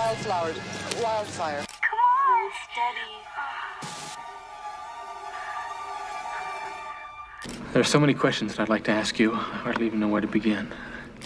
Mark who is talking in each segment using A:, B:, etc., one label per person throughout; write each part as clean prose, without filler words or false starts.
A: wildflowers, wildfire.
B: Come on, steady.
C: There are so many questions that I'd like to ask you. I hardly even know where to begin.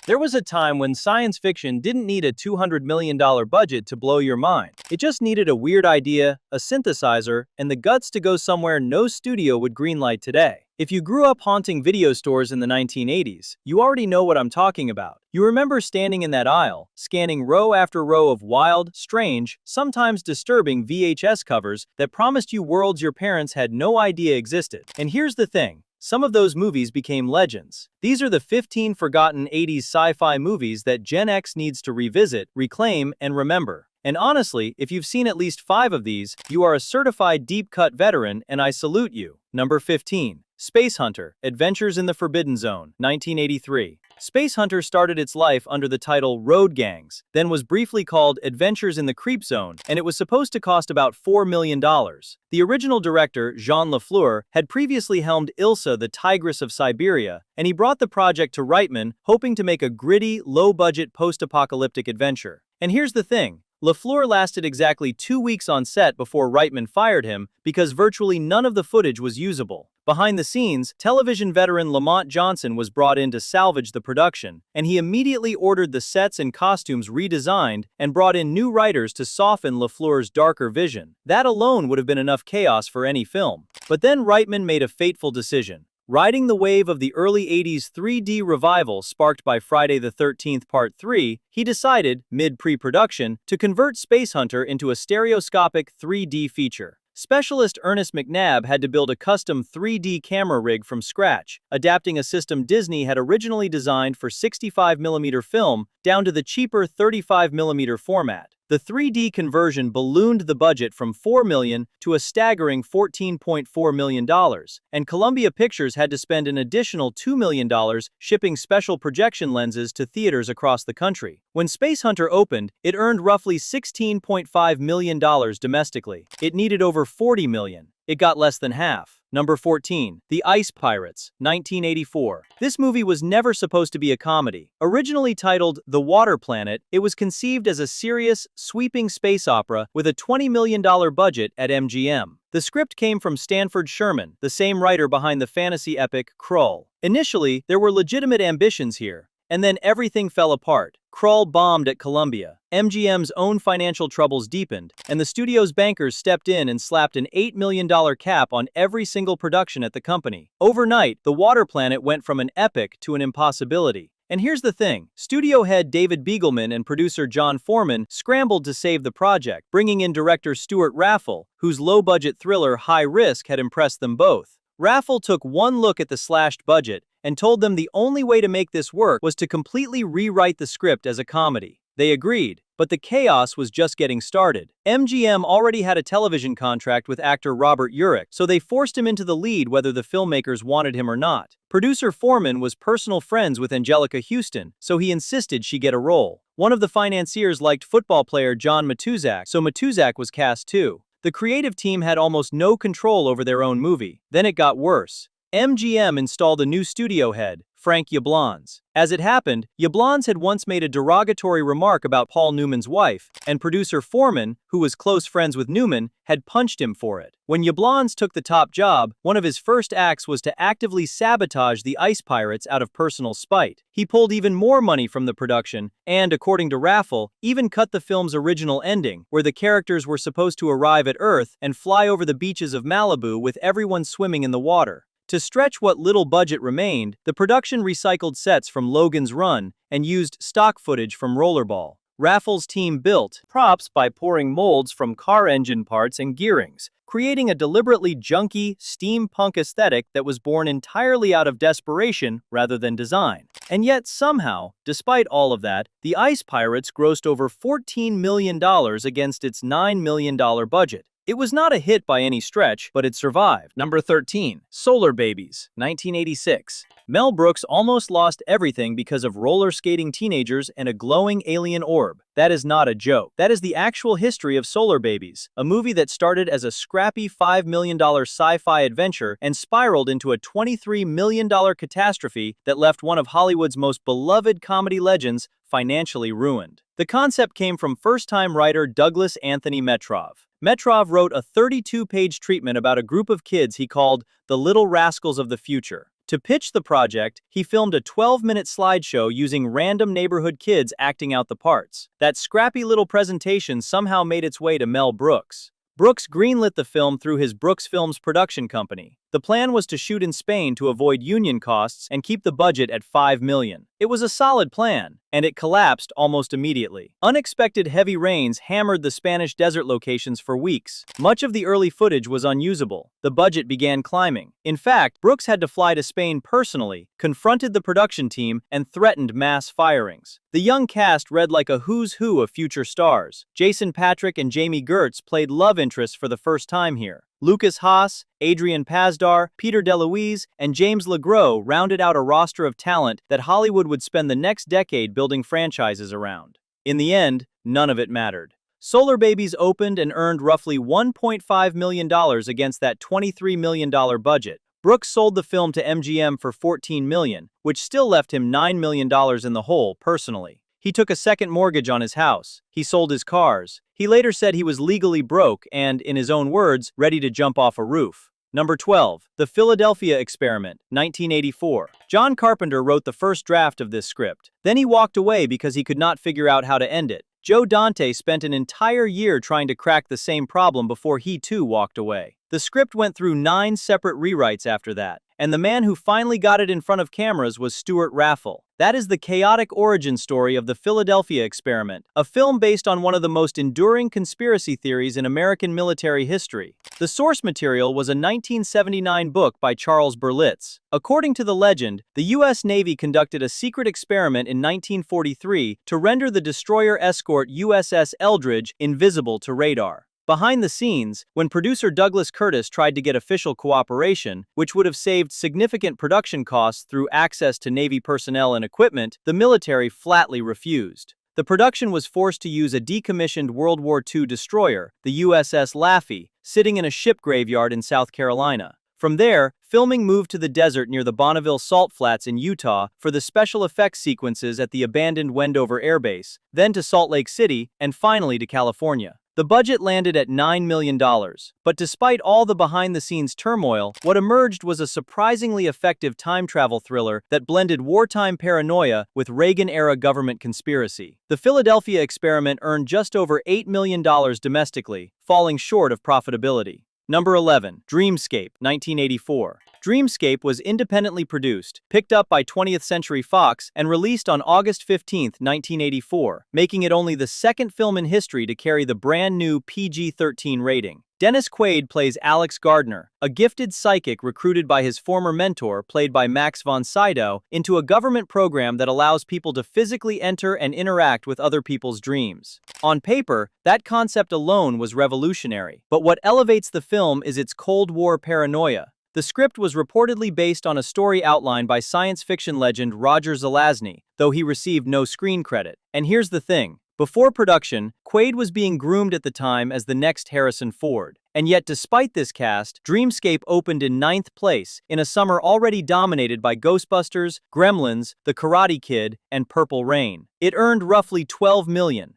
D: There was a time when science fiction didn't need a $200 million budget to blow your mind. It just needed a weird idea, a synthesizer, and the guts to go somewhere no studio would greenlight today. If you grew up haunting video stores in the 1980s, you already know what I'm talking about. You remember standing in that aisle, scanning row after row of wild, strange, sometimes disturbing VHS covers that promised you worlds your parents had no idea existed. And here's the thing. Some of those movies became legends. These are the 15 forgotten 80s sci-fi movies that Gen X needs to revisit, reclaim, and remember. And honestly, if you've seen at least 5 of these, you are a certified deep-cut veteran, and I salute you. Number 15. Space Hunter: Adventures in the Forbidden Zone, 1983. Space Hunter started its life under the title Road Gangs, then was briefly called Adventures in the Creep Zone, and it was supposed to cost about $4 million. The original director, Jean Lafleur, had previously helmed Ilsa the Tigress of Siberia, and he brought the project to Reitman, hoping to make a gritty, low-budget post-apocalyptic adventure. And here's the thing. Lafleur lasted exactly 2 weeks on set before Reitman fired him because virtually none of the footage was usable. Behind the scenes, television veteran Lamont Johnson was brought in to salvage the production, and he immediately ordered the sets and costumes redesigned and brought in new writers to soften Lafleur's darker vision. That alone would have been enough chaos for any film. But then Reitman made a fateful decision. Riding the wave of the early 80s 3D revival sparked by Friday the 13th Part 3, he decided, mid-pre-production, to convert Space Hunter into a stereoscopic 3D feature. Specialist Ernest McNabb had to build a custom 3D camera rig from scratch, adapting a system Disney had originally designed for 65mm film down to the cheaper 35mm format. The 3D conversion ballooned the budget from $4 million to a staggering $14.4 million, and Columbia Pictures had to spend an additional $2 million shipping special projection lenses to theaters across the country. When Space Hunter opened, it earned roughly $16.5 million domestically. It needed over $40 million. It got less than half. Number 14. The Ice Pirates, 1984. This movie was never supposed to be a comedy. Originally titled The Water Planet, it was conceived as a serious, sweeping space opera with a $20 million budget at MGM. The script came from Stanford Sherman, the same writer behind the fantasy epic Krull. Initially, there were legitimate ambitions here. And then everything fell apart. Krull bombed at Columbia. MGM's own financial troubles deepened, and the studio's bankers stepped in and slapped an $8 million cap on every single production at the company. Overnight, The Water Planet went from an epic to an impossibility. And here's the thing, studio head David Begelman and producer John Foreman scrambled to save the project, bringing in director Stuart Raffel, whose low-budget thriller High Risk had impressed them both. Raffel took one look at the slashed budget and told them the only way to make this work was to completely rewrite the script as a comedy. They agreed, but the chaos was just getting started. MGM already had a television contract with actor Robert Urich, so they forced him into the lead whether the filmmakers wanted him or not. Producer Foreman was personal friends with Angelica Houston, so he insisted she get a role. One of the financiers liked football player John Matuzak, so Matuzak was cast too. The creative team had almost no control over their own movie. Then it got worse. MGM installed a new studio head, Frank Yablans. As it happened, Yablans had once made a derogatory remark about Paul Newman's wife, and producer Foreman, who was close friends with Newman, had punched him for it. When Yablans took the top job, one of his first acts was to actively sabotage the Ice Pirates out of personal spite. He pulled even more money from the production, and, according to Raffel, even cut the film's original ending, where the characters were supposed to arrive at Earth and fly over the beaches of Malibu with everyone swimming in the water. To stretch what little budget remained, the production recycled sets from Logan's Run and used stock footage from Rollerball. Raffel's team built props by pouring molds from car engine parts and gearings, creating a deliberately junky, steampunk aesthetic that was born entirely out of desperation rather than design. And yet somehow, despite all of that, the Ice Pirates grossed over $14 million against its $9 million budget. It was not a hit by any stretch, but it survived. Number 13. Solar Babies, 1986. Mel Brooks almost lost everything because of roller skating teenagers and a glowing alien orb. That is not a joke. That is the actual history of Solar Babies, a movie that started as a scrappy $5 million sci-fi adventure and spiraled into a $23 million catastrophe that left one of Hollywood's most beloved comedy legends financially ruined. The concept came from first-time writer Douglas Anthony Metrov. Metrov wrote a 32-page treatment about a group of kids he called the Little Rascals of the Future. To pitch the project, he filmed a 12-minute slideshow using random neighborhood kids acting out the parts. That scrappy little presentation somehow made its way to Mel Brooks. Brooks greenlit the film through his Brooks Films production company. The plan was to shoot in Spain to avoid union costs and keep the budget at $5 million. It was a solid plan, and it collapsed almost immediately. Unexpected heavy rains hammered the Spanish desert locations for weeks. Much of the early footage was unusable. The budget began climbing. In fact, Brooks had to fly to Spain personally, confronted the production team, and threatened mass firings. The young cast read like a who's who of future stars. Jason Patric and Jamie Gertz played love interests for the first time here. Lucas Haas, Adrian Pasdar, Peter DeLuise, and James LeGros rounded out a roster of talent that Hollywood would spend the next decade building franchises around. In the end, none of it mattered. Solar Babies opened and earned roughly $1.5 million against that $23 million budget. Brooks sold the film to MGM for $14 million, which still left him $9 million in the hole personally. He took a second mortgage on his house. He sold his cars. He later said he was legally broke and, in his own words, ready to jump off a roof. Number 12. The Philadelphia Experiment, 1984. John Carpenter wrote the first draft of this script. Then he walked away because he could not figure out how to end it. Joe Dante spent an entire year trying to crack the same problem before he too walked away. The script went through 9 separate rewrites after that, and the man who finally got it in front of cameras was Stuart Raffle. That is the chaotic origin story of the Philadelphia Experiment, a film based on one of the most enduring conspiracy theories in American military history. The source material was a 1979 book by Charles Berlitz. According to the legend, the U.S. Navy conducted a secret experiment in 1943 to render the destroyer escort USS Eldridge invisible to radar. Behind the scenes, when producer Douglas Curtis tried to get official cooperation, which would have saved significant production costs through access to Navy personnel and equipment, the military flatly refused. The production was forced to use a decommissioned World War II destroyer, the USS Laffey, sitting in a ship graveyard in South Carolina. From there, filming moved to the desert near the Bonneville Salt Flats in Utah for the special effects sequences at the abandoned Wendover Air Base, then to Salt Lake City, and finally to California. The budget landed at $9 million, but despite all the behind-the-scenes turmoil, what emerged was a surprisingly effective time travel thriller that blended wartime paranoia with Reagan-era government conspiracy. The Philadelphia Experiment earned just over $8 million domestically, falling short of profitability. Number 11. Dreamscape, 1984. Dreamscape was independently produced, picked up by 20th Century Fox, and released on August 15, 1984, making it only the second film in history to carry the brand new PG-13 rating. Dennis Quaid plays Alex Gardner, a gifted psychic recruited by his former mentor, played by Max von Sydow, into a government program that allows people to physically enter and interact with other people's dreams. On paper, that concept alone was revolutionary, but what elevates the film is its Cold War paranoia. The script was reportedly based on a story outlined by science fiction legend Roger Zelazny, though he received no screen credit. And here's the thing. Before production, Quaid was being groomed at the time as the next Harrison Ford. And yet, despite this cast, Dreamscape opened in 9th place in a summer already dominated by Ghostbusters, Gremlins, The Karate Kid, and Purple Rain. It earned roughly $12 million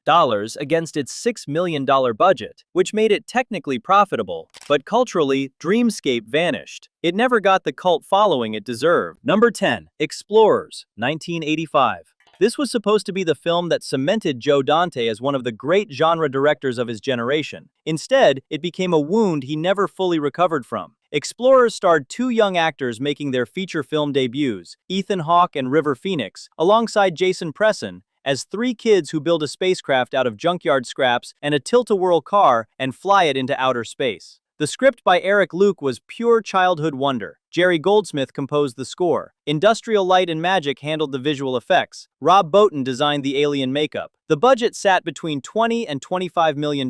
D: against its $6 million budget, which made it technically profitable. But culturally, Dreamscape vanished. It never got the cult following it deserved. Number 10. Explorers, 1985. This was supposed to be the film that cemented Joe Dante as one of the great genre directors of his generation. Instead, it became a wound he never fully recovered from. Explorers starred 2 young actors making their feature film debuts, Ethan Hawke and River Phoenix, alongside Jason Presson, as 3 kids who build a spacecraft out of junkyard scraps and a tilt-a-whirl car and fly it into outer space. The script by Eric Luke was pure childhood wonder. Jerry Goldsmith composed the score. Industrial Light and Magic handled the visual effects. Rob Bottin designed the alien makeup. The budget sat between $20 and $25 million.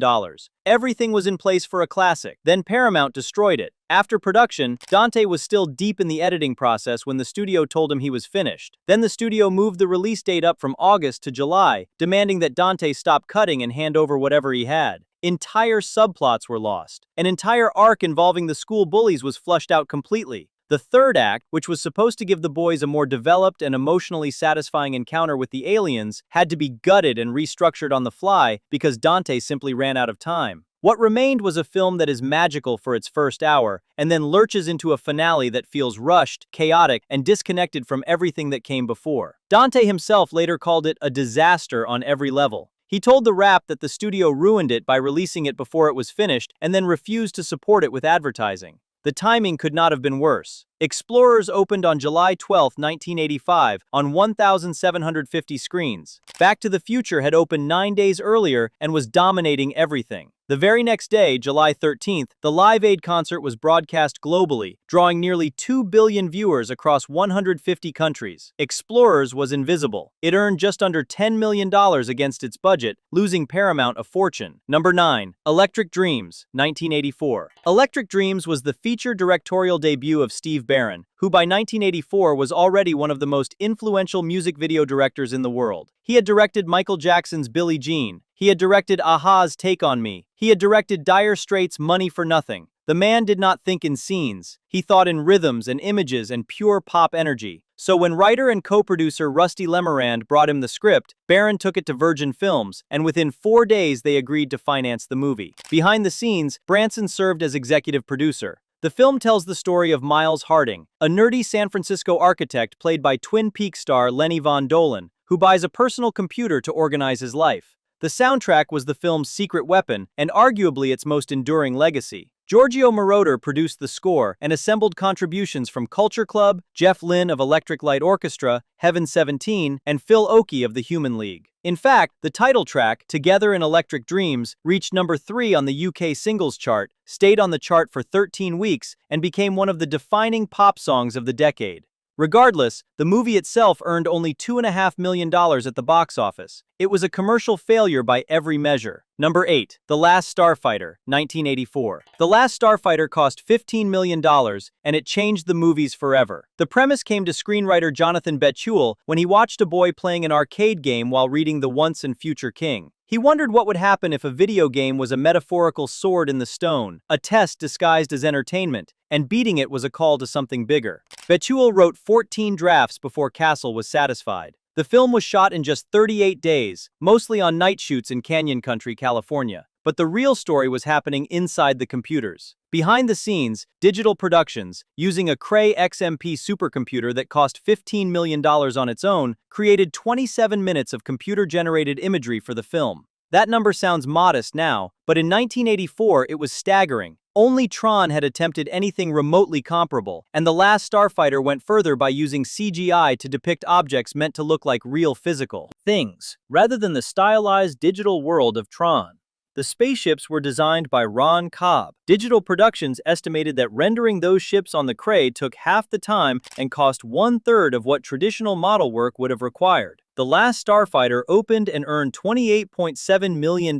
D: Everything was in place for a classic. Then Paramount destroyed it. After production, Dante was still deep in the editing process when the studio told him he was finished. Then the studio moved the release date up from August to July, demanding that Dante stop cutting and hand over whatever he had. Entire subplots were lost. An entire arc involving the school bullies was flushed out completely. The third act, which was supposed to give the boys a more developed and emotionally satisfying encounter with the aliens, had to be gutted and restructured on the fly because Dante simply ran out of time. What remained was a film that is magical for its first hour, and then lurches into a finale that feels rushed, chaotic, and disconnected from everything that came before. Dante himself later called it a disaster on every level. He told The Wrap that the studio ruined it by releasing it before it was finished and then refused to support it with advertising. The timing could not have been worse. Explorers opened on July 12, 1985, on 1,750 screens. Back to the Future had opened 9 days earlier and was dominating everything. The very next day, July 13th, the Live Aid concert was broadcast globally, drawing nearly 2 billion viewers across 150 countries. Explorers was invisible. It earned just under $10 million against its budget, losing Paramount a fortune. Number 9. Electric Dreams, 1984. Electric Dreams was the feature directorial debut of Steve Barron, who by 1984 was already one of the most influential music video directors in the world. He had directed Michael Jackson's Billie Jean. He had directed a-ha's Take on Me. He had directed Dire Straits' Money for Nothing. The man did not think in scenes. He thought in rhythms and images and pure pop energy. So when writer and co-producer Rusty Lemarand brought him the script, Barron took it to Virgin Films, and within 4 days they agreed to finance the movie. Behind the scenes, Branson served as executive producer. The film tells the story of Miles Harding, a nerdy San Francisco architect played by Twin Peaks star Lenny Von Dolan, who buys a personal computer to organize his life. The soundtrack was the film's secret weapon and arguably its most enduring legacy. Giorgio Moroder produced the score and assembled contributions from Culture Club, Jeff Lynne of Electric Light Orchestra, Heaven 17, and Phil Oakey of the Human League. In fact, the title track, Together in Electric Dreams, reached number 3 on the UK singles chart, stayed on the chart for 13 weeks, and became one of the defining pop songs of the decade. Regardless, the movie itself earned only $2.5 million at the box office. It was a commercial failure by every measure. Number 8. The Last Starfighter, 1984. The Last Starfighter cost $15 million, and it changed the movies forever. The premise came to screenwriter Jonathan Betuel when he watched a boy playing an arcade game while reading The Once and Future King. He wondered what would happen if a video game was a metaphorical sword in the stone, a test disguised as entertainment, and beating it was a call to something bigger. Betuel wrote 14 drafts before Castle was satisfied. The film was shot in just 38 days, mostly on night shoots in Canyon Country, California. But the real story was happening inside the computers. Behind the scenes, Digital Productions, using a Cray XMP supercomputer that cost $15 million on its own, created 27 minutes of computer-generated imagery for the film. That number sounds modest now, but in 1984 it was staggering. Only Tron had attempted anything remotely comparable, and The Last Starfighter went further by using CGI to depict objects meant to look like real physical things, rather than the stylized digital world of Tron. The spaceships were designed by Ron Cobb. Digital Productions estimated that rendering those ships on the Cray took half the time and cost 1/3 of what traditional model work would have required. The Last Starfighter opened and earned $28.7 million.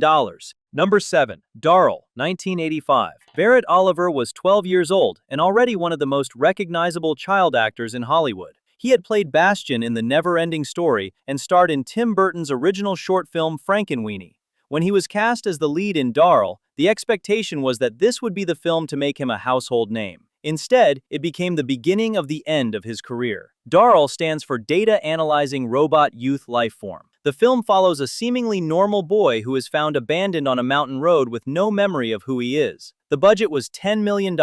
D: Number 7. Darryl, 1985. Barrett Oliver was 12 years old and already one of the most recognizable child actors in Hollywood. He had played Bastian in The Never-Ending Story and starred in Tim Burton's original short film Frankenweenie. When he was cast as the lead in Darryl, the expectation was that this would be the film to make him a household name. Instead, it became the beginning of the end of his career. Darryl stands for Data Analyzing Robot Youth Lifeform. The film follows a seemingly normal boy who is found abandoned on a mountain road with no memory of who he is. The budget was $10 million.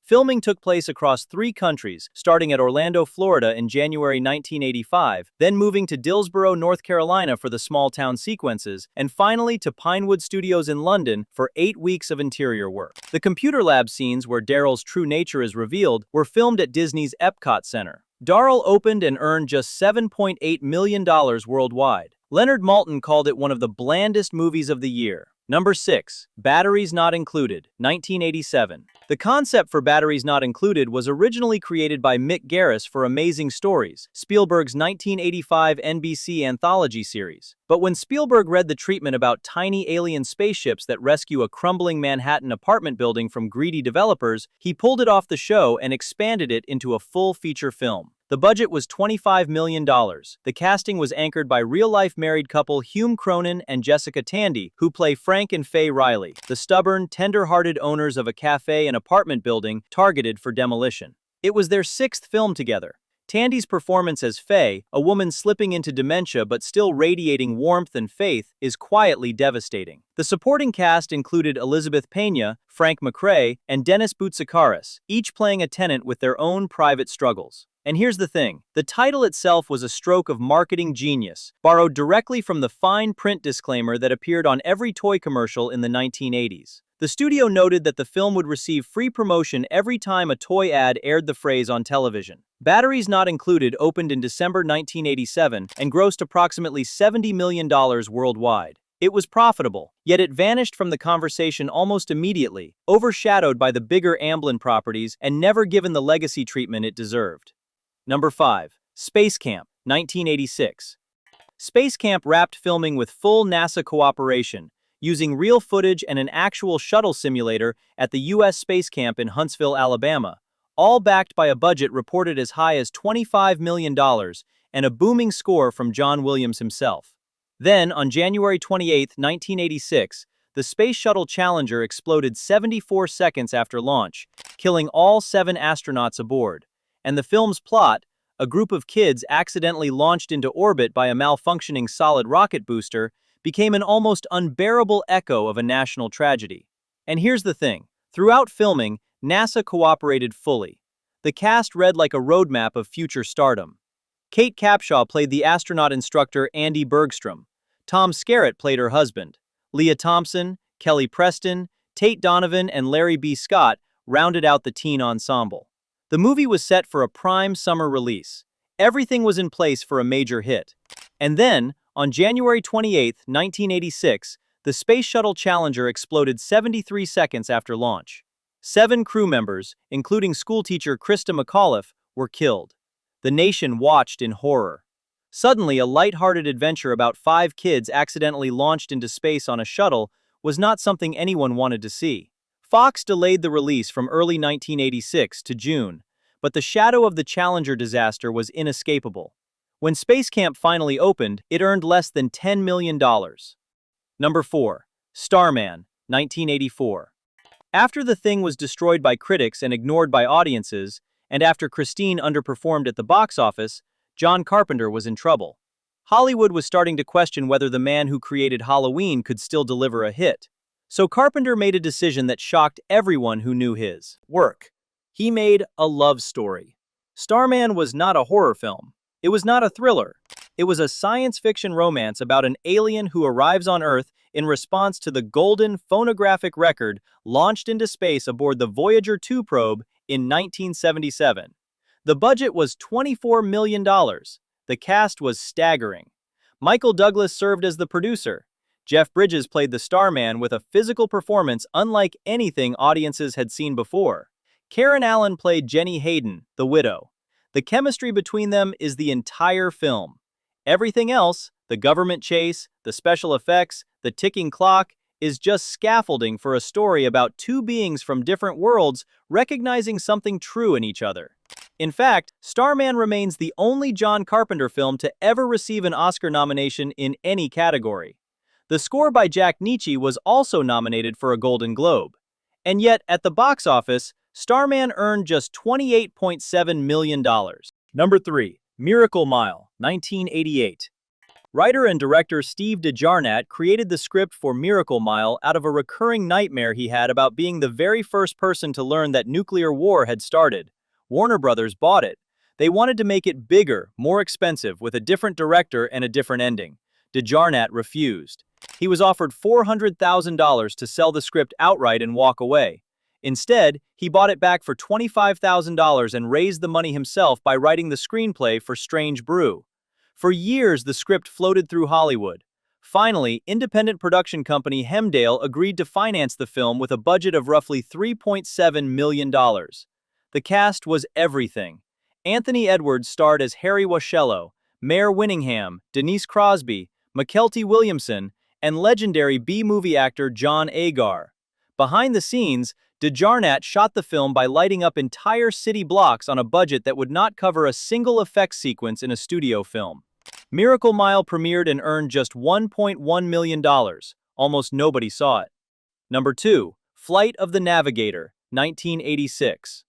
D: Filming took place across 3 countries, starting at Orlando, Florida in January 1985, then moving to Dillsborough, North Carolina for the small-town sequences, and finally to Pinewood Studios in London for 8 weeks of interior work. The computer lab scenes where Darryl's true nature is revealed were filmed at Disney's Epcot Center. Darryl opened and earned just $7.8 million worldwide. Leonard Maltin called it one of the blandest movies of the year. Number 6. Batteries Not Included, 1987. The concept for Batteries Not Included was originally created by Mick Garris for Amazing Stories, Spielberg's 1985 NBC anthology series. But when Spielberg read the treatment about tiny alien spaceships that rescue a crumbling Manhattan apartment building from greedy developers, he pulled it off the show and expanded it into a full feature film. The budget was $25 million. The casting was anchored by real-life married couple Hume Cronin and Jessica Tandy, who play Frank and Fay Riley, the stubborn, tender-hearted owners of a cafe and apartment building targeted for demolition. It was their sixth film together. Tandy's performance as Faye, a woman slipping into dementia but still radiating warmth and faith, is quietly devastating. The supporting cast included Elizabeth Pena, Frank McRae, and Dennis Boutsikaris, each playing a tenant with their own private struggles. And here's the thing, the title itself was a stroke of marketing genius, borrowed directly from the fine print disclaimer that appeared on every toy commercial in the 1980s. The studio noted that the film would receive free promotion every time a toy ad aired the phrase on television. Batteries Not Included opened in December 1987 and grossed approximately $70 million worldwide. It was profitable, yet it vanished from the conversation almost immediately, overshadowed by the bigger Amblin properties and never given the legacy treatment it deserved. Number 5. Space Camp, 1986. Space Camp wrapped filming with full NASA cooperation, using real footage and an actual shuttle simulator at the U.S. Space Camp in Huntsville, Alabama, all backed by a budget reported as high as $25 million and a booming score from John Williams himself. Then, on January 28, 1986, the Space Shuttle Challenger exploded 74 seconds after launch, killing all 7 astronauts aboard. And the film's plot, a group of kids accidentally launched into orbit by a malfunctioning solid rocket booster, became an almost unbearable echo of a national tragedy. And here's the thing, throughout filming, NASA cooperated fully. The cast read like a roadmap of future stardom. Kate Capshaw played the astronaut instructor Andy Bergstrom. Tom Skerritt played her husband. Leah Thompson, Kelly Preston, Tate Donovan, and Larry B. Scott rounded out the teen ensemble. The movie was set for a prime summer release. Everything was in place for a major hit. And then, on January 28, 1986, the Space Shuttle Challenger exploded 73 seconds after launch. 7 crew members, including schoolteacher Krista McAuliffe, were killed. The nation watched in horror. Suddenly, a light-hearted adventure about 5 kids accidentally launched into space on a shuttle was not something anyone wanted to see. Fox delayed the release from early 1986 to June, but the shadow of the Challenger disaster was inescapable. When Space Camp finally opened, it earned less than $10 million. Number 4. Starman, 1984. After The Thing was destroyed by critics and ignored by audiences, and after Christine underperformed at the box office, John Carpenter was in trouble. Hollywood was starting to question whether the man who created Halloween could still deliver a hit. So Carpenter made a decision that shocked everyone who knew his work. He made a love story. Starman was not a horror film. It was not a thriller. It was a science fiction romance about an alien who arrives on Earth in response to the golden phonographic record launched into space aboard the Voyager 2 probe in 1977. The budget was $24 million. The cast was staggering. Michael Douglas served as the producer. Jeff Bridges played the Starman with a physical performance unlike anything audiences had seen before. Karen Allen played Jenny Hayden, the widow. The chemistry between them is the entire film. Everything else, the government chase, the special effects, the ticking clock, is just scaffolding for a story about 2 beings from different worlds recognizing something true in each other. In fact, Starman remains the only John Carpenter film to ever receive an Oscar nomination in any category. The score by Jack Nitzsche was also nominated for a Golden Globe. And yet, at the box office, Starman earned just $28.7 million. Number 3. Miracle Mile, 1988. Writer and director Steve DeJarnette created the script for Miracle Mile out of a recurring nightmare he had about being the very first person to learn that nuclear war had started. Warner Brothers bought it. They wanted to make it bigger, more expensive, with a different director and a different ending. DeJarnette refused. He was offered $400,000 to sell the script outright and walk away. Instead, he bought it back for $25,000 and raised the money himself by writing the screenplay for Strange Brew. For years, the script floated through Hollywood. Finally, independent production company Hemdale agreed to finance the film with a budget of roughly $3.7 million. The cast was everything. Anthony Edwards starred as Harry Washello, Mayor Winningham, Denise Crosby, McKelty Williamson, and legendary B-movie actor John Agar. Behind the scenes, DeJarnette shot the film by lighting up entire city blocks on a budget that would not cover a single effects sequence in a studio film. Miracle Mile premiered and earned just $1.1 million. Almost nobody saw it. Number 2. Flight of the Navigator, 1986.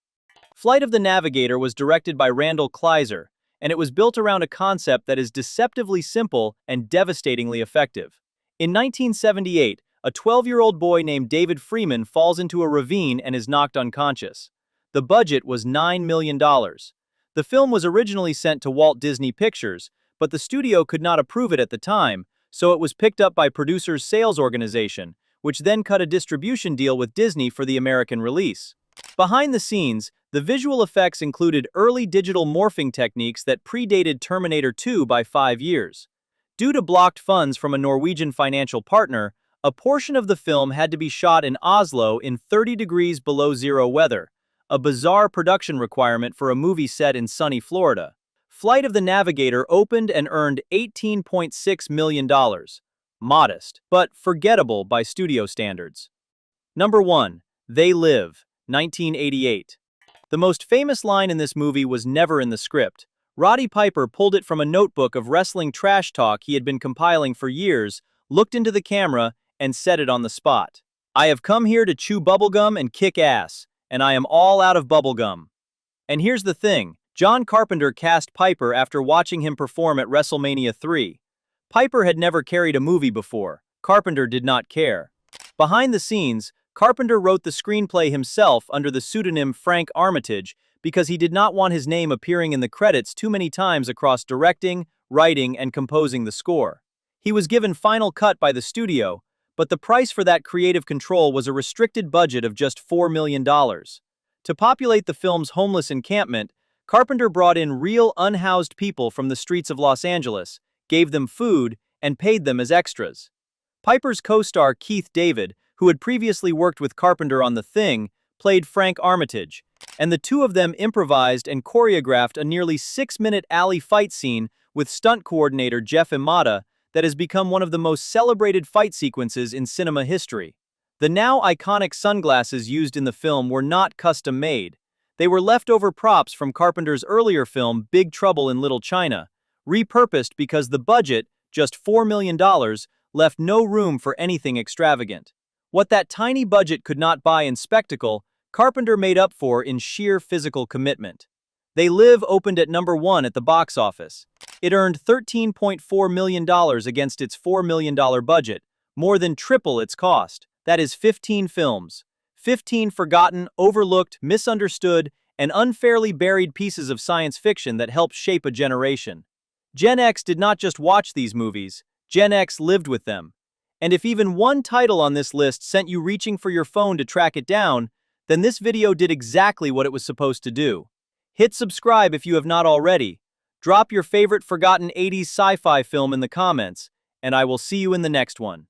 D: Flight of the Navigator was directed by Randall Kleiser, and it was built around a concept that is deceptively simple and devastatingly effective. In 1978, a 12-year-old boy named David Freeman falls into a ravine and is knocked unconscious. The budget was $9 million. The film was originally sent to Walt Disney Pictures, but the studio could not approve it at the time, so it was picked up by Producers Sales Organization, which then cut a distribution deal with Disney for the American release. Behind the scenes, the visual effects included early digital morphing techniques that predated Terminator 2 by 5 years. Due to blocked funds from a Norwegian financial partner, a portion of the film had to be shot in Oslo in 30 degrees below zero weather, a bizarre production requirement for a movie set in sunny Florida. Flight of the Navigator opened and earned $18.6 million. Modest, but forgettable by studio standards. Number 1. They Live, 1988. The most famous line in this movie was never in the script. Roddy Piper pulled it from a notebook of wrestling trash talk he had been compiling for years, looked into the camera, and said it on the spot. "I have come here to chew bubblegum and kick ass, and I am all out of bubblegum." And here's the thing, John Carpenter cast Piper after watching him perform at WrestleMania 3. Piper had never carried a movie before. Carpenter did not care. Behind the scenes, Carpenter wrote the screenplay himself under the pseudonym Frank Armitage because he did not want his name appearing in the credits too many times across directing, writing, and composing the score. He was given final cut by the studio, but the price for that creative control was a restricted budget of just $4 million. To populate the film's homeless encampment, Carpenter brought in real unhoused people from the streets of Los Angeles, gave them food, and paid them as extras. Piper's co-star Keith David, who had previously worked with Carpenter on The Thing, played Frank Armitage, and the two of them improvised and choreographed a nearly 6-minute alley fight scene with stunt coordinator Jeff Imada that has become one of the most celebrated fight sequences in cinema history. The now iconic sunglasses used in the film were not custom-made. They were leftover props from Carpenter's earlier film Big Trouble in Little China, repurposed because the budget, just $4 million, left no room for anything extravagant. What that tiny budget could not buy in spectacle, Carpenter made up for in sheer physical commitment. They Live opened at number 1 at the box office. It earned $13.4 million against its $4 million budget, more than triple its cost. That is 15 films. 15 forgotten, overlooked, misunderstood, and unfairly buried pieces of science fiction that helped shape a generation. GenX did not just watch these movies, GenX lived with them. And if even one title on this list sent you reaching for your phone to track it down, then this video did exactly what it was supposed to do. Hit subscribe if you have not already. Drop your favorite forgotten 80s sci-fi film in the comments, and I will see you in the next one.